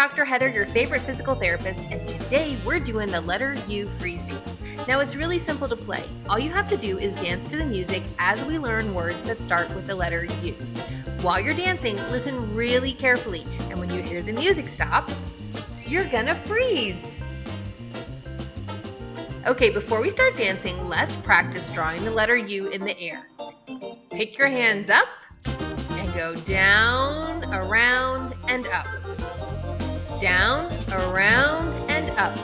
Dr. Heather, your favorite physical therapist, and today we're doing the letter U freeze dance. Now it's really simple to play. All you have to do is dance to the music as we learn words that start with the letter U. While you're dancing, listen really carefully, and when you hear the music stop, you're gonna freeze. Okay, before we start dancing, let's practice drawing the letter U in the air. Pick your hands up and go down, around, and up. Down, around, and up.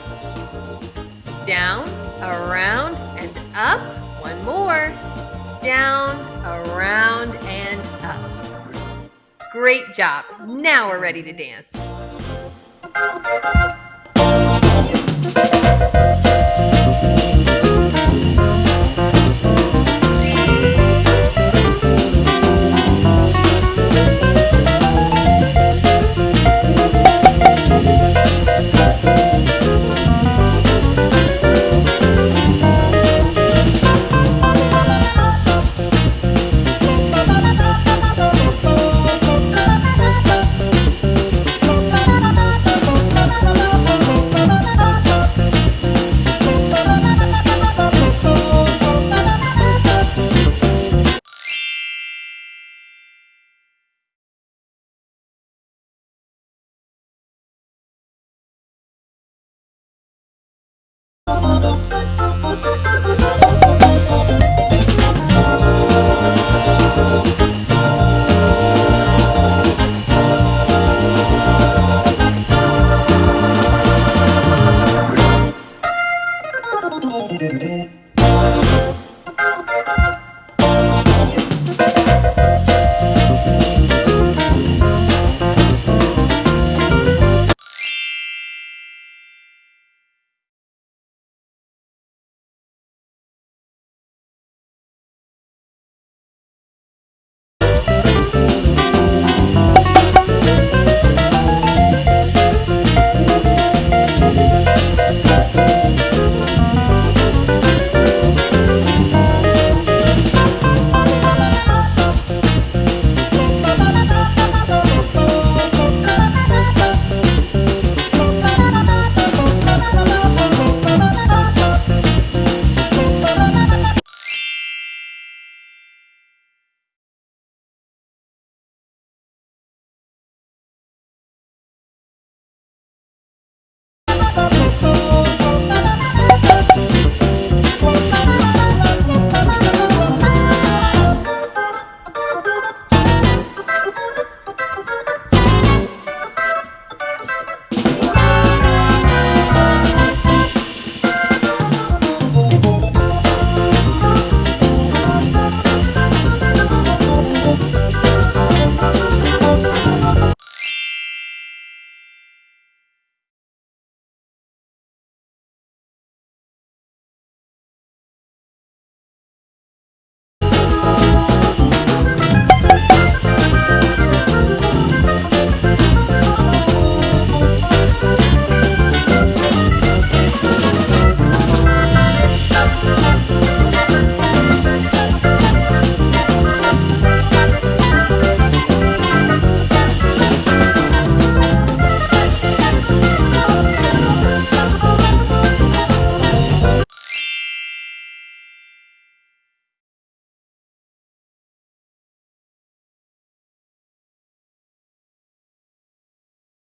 Down, around, and up. One more. Down, around, and up. Great job. Now we're ready to dance.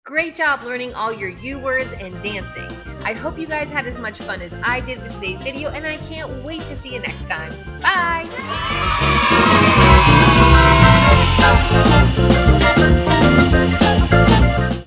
Great job learning all your U words and dancing. I hope you guys had as much fun as I did with today's video, and I can't wait to see you next time. Bye!